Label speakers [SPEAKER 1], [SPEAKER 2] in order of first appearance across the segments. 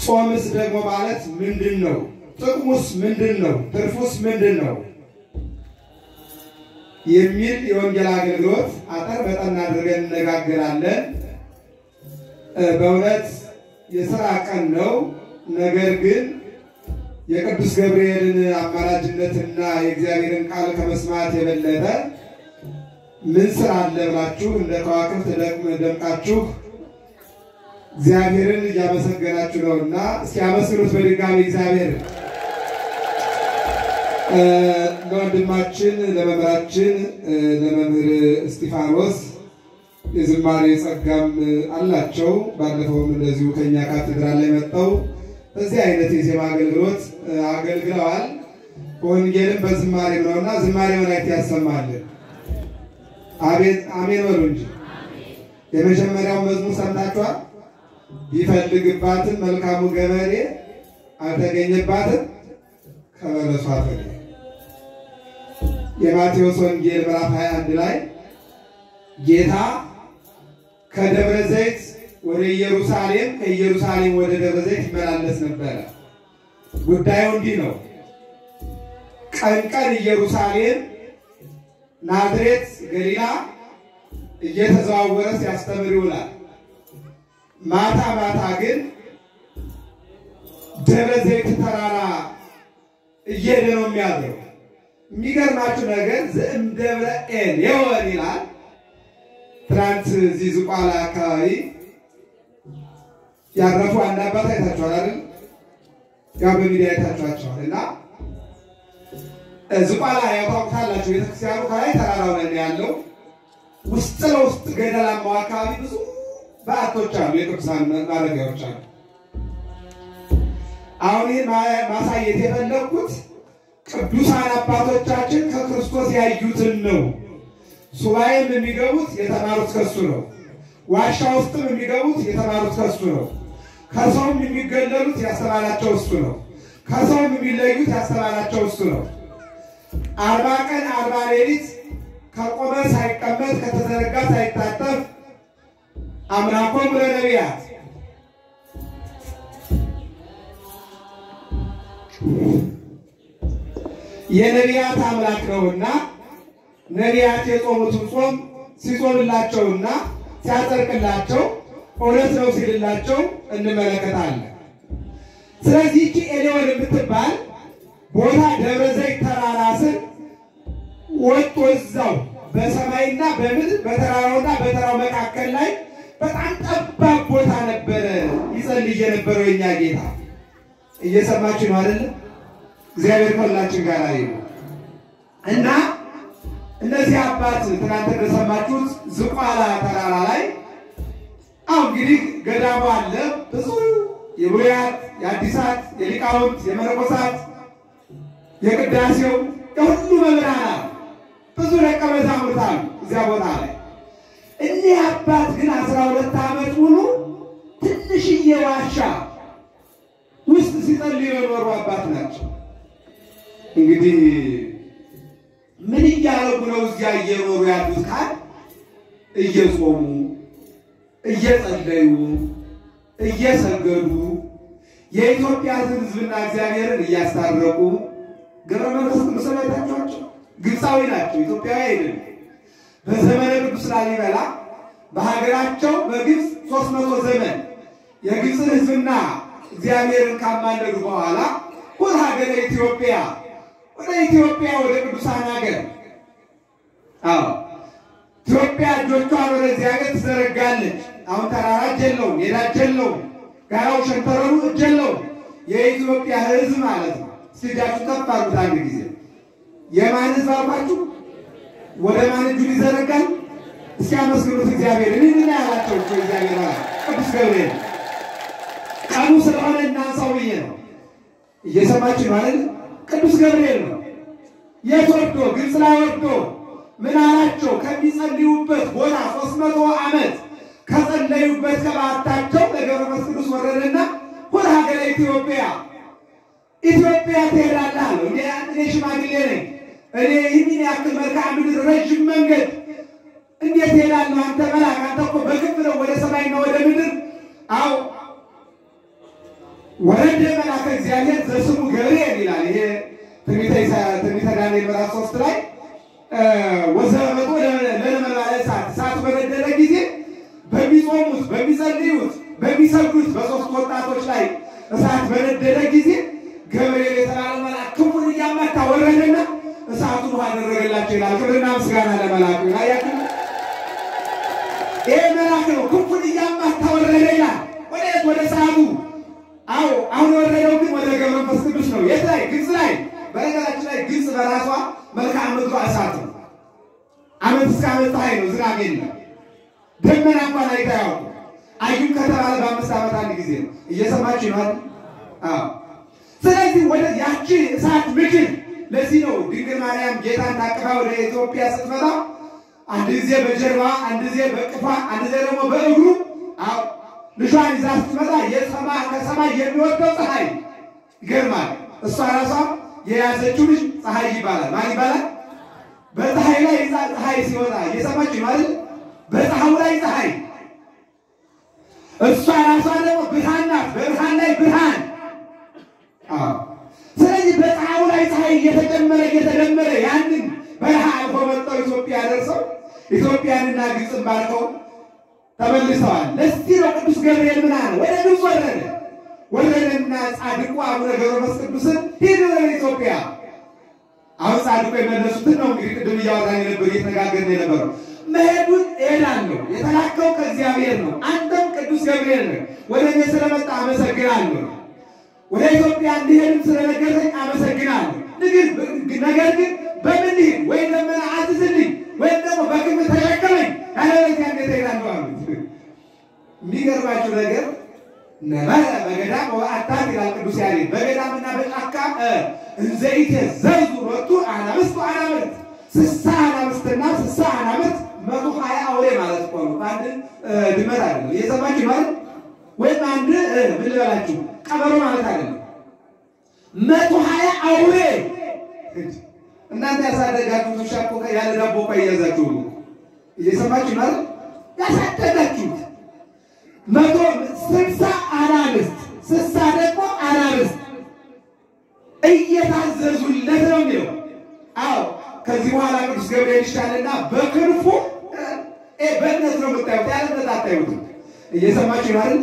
[SPEAKER 1] ጾምስ ደግሞ ማለት ምንድነው? ጥቅሙስ ምንድነው? ትርፉስ ምንድነው? የሚል የወንጌል አገልግሎት አጠር በጠና አድርገን እንነጋገራለን። በእውነት የሥራ ቀን ነው። ነገር ግን የቅዱስ ገብርኤልን አማላጅነትና የእግዚአብሔርን ቃል ከመስማት የበለጠ ምን ስራ አለ ብላችሁ እንደ ከዋክብት ደምቃችሁ እግዚአብሔርን እያመሰገናችሁ ነውና እስኪ አመስግኑት በድጋሚ እግዚአብሔር። ለወንድማችን ለመምህራችን ለመምህር እስጢፋኖስ የዝማሬ ጸጋም አላቸው። ባለፈውም እንደዚሁ ከኛ ካቴድራል ላይ መጥተው በዚህ አይነት የዜማ አገልግሎት አገልግለዋል። ወንጌልም በዝማሬ ነውና ዝማሬውን አይት ያሰማልን። አቤት አሜን በሉ እንጂ። የመጀመሪያው መዝሙር ሰምታችኋል። ቢፈልግባትም መልካሙ ገበሬ አልተገኘባትም ከበለሷ ፍሬ። የማቴዎስ ወንጌል ምዕራፍ 21 ላይ ጌታ ከደብረ ዘይት ወደ ኢየሩሳሌም ከኢየሩሳሌም ወደ ደብረ ዘይት ይመላለስ ነበር። ጉዳዩ እንዲህ ነው። ቀን ቀን ኢየሩሳሌም፣ ናዝሬት፣ ገሊላ እየተዘዋወረ ሲያስተምር ይውላል። ማታ ማታ ግን ደብረ ዘይት ተራራ እየሄደ ነው የሚያድረው። የሚገርማችሁ ነገር ዘእምደብረ ኤልዮን ይላል። ትናንት እዚህ ዝቋላ አካባቢ ያረፉ አንድ አባት አይታችኋል አይደል? ያው በሚዲያ አይታችኋቸዋል። እና ዝቋላ ያውቃላችሁ ቤተክርስቲያኑ ከላይ ተራራው ላይ ያለው ውስጥ ለውስጥ ገደላማው አካባቢ ብዙ በዓቶች አሉ፣ የቅዱሳን ማረፊያዎች አሉ። አሁን ይህ ማሳየት የፈለኩት ቅዱሳን አባቶቻችን ከክርስቶስ ያዩትን ነው። ሱባኤም የሚገቡት የተማሩት ከሱ ነው። ዋሻ ውስጥም የሚገቡት የተማሩት ከሱ ነው። ከሰውም የሚገለሉት ያስተማራቸው እሱ ነው። ከሰውም የሚለዩት ያስተማራቸው እሱ ነው። 40 ቀን 40 ሌሊት ከቆመ ሳይቀመጥ ከተዘረጋ ሳይታጠፍ አምላኮም ለነቢያት የነቢያት አምላክ ነውና ነቢያት የጾሙትን ጾም ሲጾምላቸውና ሲያጸድቅላቸው እውነት ነው ሲልላቸው እንመለከታለን። ስለዚህ እቺ ኤልዮን የምትባል ቦታ ደብረ ዘይት ተራራ ስር ወጥቶ እዛው በሰማይና በምድር በተራራውና በተራራው መካከል ላይ በጣም ጠባብ ቦታ ነበረ ይጸልይ የነበረው የኛ ጌታ። እየሰማችሁ ነው አይደል? እግዚአብሔር ከሁላችን ጋር ይሁን እና እነዚህ አባት ትናንት እንደሰማችሁት ዝቋላ ተራራ ላይ አሁን እንግዲህ ገዳሙ አለ። ብዙ የብሉያት የአዲሳት የሊቃውንት የመነኮሳት የቅዳሴው የሁሉ መምህራን ብዙ ደቀ መዛሙርት አሉ እዚያ ቦታ ላይ። እኒህ አባት ግን 12 ዓመት ሙሉ ትንሽዬ ዋሻ ውስጥ ሲጸልዩ የኖሩ አባት ናቸው። እንግዲህ ምን እያደረጉ ነው እዚያ እየኖሩ ያሉት ካል እየጾሙ እየጸለዩ እየሰገዱ የኢትዮጵያ ሕዝብና እግዚአብሔርን እያስታረቁ ገረመንስ መሰለታቸው። ግብፃዊ ናቸው፣ ኢትዮጵያዊ አይደለም። በዘመነ ቅዱስ ላሊበላ በሀገራቸው በግብፅ 300 ዘመን የግብፅን ሕዝብና እግዚአብሔርን ካማለዱ በኋላ ወደ ሀገረ ኢትዮጵያ ወደ ቅዱሳን ሀገር ኢትዮጵያ እጆቿን ወደዚህ ሀገር ትዘረጋለች። አሁን ተራራ ጀለው ሜዳ ጀለው ጋራው ሸንተረሩ ጀለው የኢትዮጵያ ሕዝብ ማለት ነው። ሲዳችሁ ተፋሩት አንድ ጊዜ የማን ሕዝብ አልኳችሁ? ወደ ማን እጁን ይዘረጋል? እስኪ አመስግኑት እግዚአብሔር። ምን ያላቸው እግዚአብሔር ማለት ቅዱስ ገብርኤል ቀኑ ስለሆነ እናንሳው ብዬ ነው። እየሰማችሁ ነው አይደል? ቅዱስ ገብርኤል ነው የወርዶ ግብፅ ላይ ወርዶ ምን አላቸው? ከሚጸልዩበት ቦታ 300 ዓመት ከጸለዩበት ከበዓታቸው ለገብረ መንፈስ ቅዱስ ወረደና ወደ ሀገረ ኢትዮጵያ ትሄዳለህ አለው። እኔ ሽማግሌ ነኝ፣ እኔ ይህን ያክል መልክዓ ምድር ረዥም መንገድ እንዴት ሄዳለሁ? አንተ መልአክ፣ አንተ እኮ በግብ ነው ወደ ሰማይና ወደ ምድር። አዎ ወረደ መልአከ እግዚአብሔር ዘስሙ ገብርኤል ይላል። ይሄ ትንቢተ ዳንኤል ምዕራፍ 3 ላይ ወዘመቶ ለነበልባለ እሳት በነደደ ጊዜ በሚጾሙት በሚጸልዩት በሚሰግዱት በሶስት ወጣቶች ላይ እሳት በነደደ ጊዜ ገብርኤል የተባለ መልአክ ክንፉን እያመታ ወረደና እሳቱን ውሃ አደረገላቸው ይላል። ክብርና ምስጋና ለመልአኩ ይላል። ይሄ መልአክ ነው ክንፉን እያመታ ወረደ ይላል። ወደ እሳቱ አሁን ወረደው ግን ወደ ገብረ መንፈስ ቅዱስ ነው። የት ላይ? ግብፅ ላይ። በነገራችን ላይ ግብፅ በራሷ መልክዓ ምድሯ እሳት ነው። ዓመት እስከ ዓመት ፀሐይ ነው፣ ዝናብ የለም። ደመና እንኳን አይታያው። አዩም ከተባለ በ5 ዓመት አንድ ጊዜ ነው። እየሰማችሁ ይሆናል። ስለዚህ ወደ ያቺ እሳት ምድር ለዚህ ነው ድንግል ማርያም ጌታን ታቅፋ ወደ ኢትዮጵያ ስትመጣ አንድ ጊዜ በጀርባ አንድ ጊዜ በቅፋ አንድ ጊዜ ደግሞ በእግሩ ልጇን ይዛ ስትመጣ ከሰማይ የሚወርደው ፀሐይ ይገርማል። እሷ ራሷ የያዘችው ልጅ ፀሐይ ይባላል። ማን ይባላል? በፀሐይ ላይ ፀሐይ ሲወጣ እየሰማችሁ ማለት በፀሐዩ ላይ ፀሐይ እሷ ራሷ ደግሞ ብርሃን ናት። በብርሃን ላይ ብርሃን። ስለዚህ በፀሐዩ ላይ ፀሐይ እየተደመረ ያንን በረሃ አልፎ መጥተው ኢትዮጵያ ደርሰው ኢትዮጵያንና ግብፅን ባርከው ተመልሰዋል። ለዚህ ነው ቅዱስ ገብርኤል ምን አለ? ወደ ግብፅ ወረደና ጻድቁ አቡነ ገብረ መንፈስ ቅዱስን ሂድ ወደ ኢትዮጵያ። አሁን ጻድቁ የመለሱትን ነው እንግዲህ ቅድም እያወራን እየተነጋገርን የነበረው። መሄዱን እሄዳለሁ፣ የተላከው ከእግዚአብሔር ነው። አንተም ቅዱስ ገብርኤል ነህ። ወደ እኔ ስለመጣ አመሰግናለሁ። ወደ ኢትዮጵያ እንዲሄድም ስለነገረኝ አመሰግናለሁ። ነገር ግን በምን ሂድ? ወይ ደመና አዝዝልኝ ወይም ደግሞ በክንፍ ተሸከመኝ፣ ያለበለዚያ እንዴት እሄዳለሁ አሉት። የሚገርማችሁ ነገር ነበረ በገዳም ወአታት ይላል ቅዱስ ያሬድ። በገዳምና በጫካ እንዘ ይትዘዙ ሎቱ አናብስት ወአናብርት፣ 60 አናብስትና 60 አናብርት 120 አውሬ ማለት እኮ ነው። አንድ ድመት አይደለም። እየሰማችሁ ማለት ወይም አንድ ምን ልበላችሁ ቀበሮ ማለት አይደለም። 120 አውሬ። እናንተ ያሳደጋችሁት ውሻ እኮ ያለ ዳቦ እኮ እያዛችሁ ነው። እየሰማችሁ ማለት ያሳደጋችሁት 160 አናብስት 60 ደግሞ አናብስት እየታዘዙለት ነው የሚለው። ከዚህ በኋላ ቅዱስ ገብርኤል ይሻልና በክንፉ በእምነት ነው የምታዩት፣ ያለበት አታዩትም። እየሰማችሁ ማለት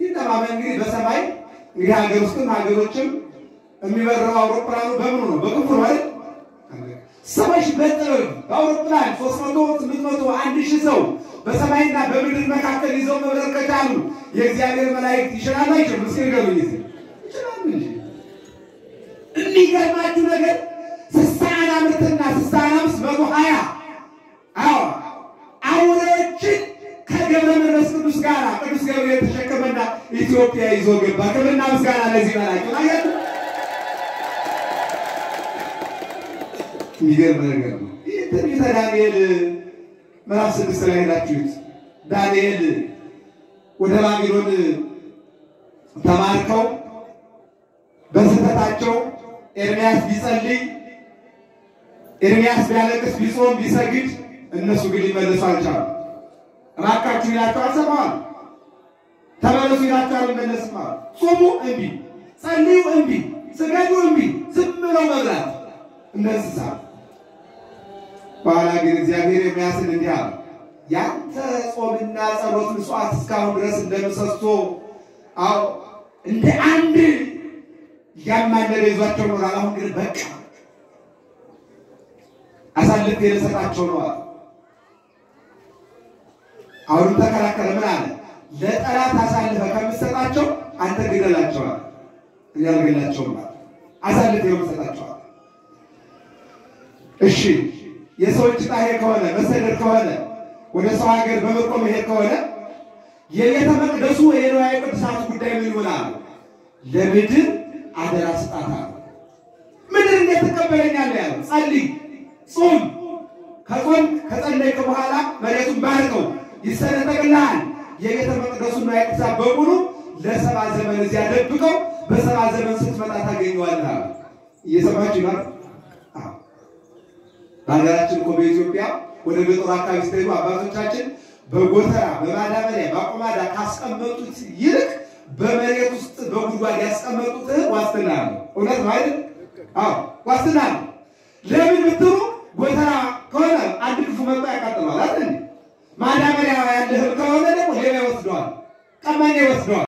[SPEAKER 1] ይተማመን። እንግዲህ በሰማይ እንግዲህ ሀገር ውስጥም ሀገሮችም የሚበረው አውሮፕላኑ በምኑ ነው? በክንፉ ማለት ሰዎች በጥበብ በአውሮፕላን 300 800 1000 ሰው በሰማይና በምድር መካከል ይዘው መብረር ከቻሉ የእግዚአብሔር መላእክት ይችላሉ አይችሉም? እስኪ ንገሩኝ። ይችላሉ እንጂ። የሚገርማችሁ ነገር 60 አናብርትና 60 አናብስት 120 አውሬዎችን ከገብረ መንፈስ ቅዱስ ጋር ቅዱስ ገብርኤል ተሸከመና ኢትዮጵያ ይዞ ገባ። ክብርና ምስጋና ለዚህ መልአክ ነው። የሚገርም ነገር ነው። ይህ ትንቢተ ዳንኤል ምዕራፍ 6 ላይ ሄዳችሁት ዳንኤል ወደ ባቢሎን ተማርከው በስህተታቸው ኤርምያስ ቢጸልይ ኤርምያስ ቢያለቅስ ቢጾም ቢሰግድ እነሱ ግን ሊመለሱ አልቻሉም። እባካችሁ ይላቸዋል፣ ሰማዋል። ተመለሱ ይላቸዋል፣ አልመለስም አሉ። ጾሙ እምቢ፣ ጸልዩ እምቢ፣ ስገዱ እምቢ፣ ዝም ብለው መብላት እነዚህ ሳ በኋላ ግን እግዚአብሔር ኤርምያስን እንዲህ አለ፣ ያንተ ጾምና ጸሎት መስዋዕት እስካሁን ድረስ እንደምሰሶ እንደ አንድ ያማለለ ይዟቸው ኖሯል። አሁን ግን በቃ አሳልፌ ልሰጣቸው ነው አለ። አሁንም ተከራከረ። ምን አለ? ለጠላት አሳልፈ ከምትሰጣቸው አንተ ግደላቸዋል፣ ያልገላቸው ማለት አሳልፌ ልሰጣቸው። እሺ የሰዎች ጣሄ ከሆነ መሰደድ ከሆነ ወደ ሰው ሀገር በመቆ መሄድ ከሆነ የቤተ መቅደሱ የንዋየ ቅድሳት ጉዳይ ምን ይሆናል? ለምድር አደራ ስጣታ። ምድር እንዴት ትቀበለኛለህ ያለው? ጸልይ፣ ጾም። ከጾም ከጸለይክ በኋላ መሬቱን ባርከው ይሰነጠቅልሃል። የቤተ መቅደሱ ንዋየ ቅድሳት በሙሉ ለ70 ዘመን እዚያ ደብቀው በ70 ዘመን ስትመጣ ታገኘዋለህ። እየሰማችሁ ነው? በሀገራችን እኮ በኢትዮጵያ ወደ ገጠሩ አካባቢ ስትሄዱ አባቶቻችን በጎተራ በማዳበሪያ በአቆማዳ ካስቀመጡት ይልቅ በመሬት ውስጥ በጉድጓድ ያስቀመጡት ዋስትና ነው። እውነት ነው አይደል? አዎ ዋስትና ነው። ለምን ብትሉ ጎተራ ከሆነ አንድ ክፉ መጣ ያቃጥለዋል አይደል? ማዳበሪያ ያለ እህል ከሆነ ደግሞ ሌባ ይወስደዋል፣ ቀማኛ ይወስደዋል።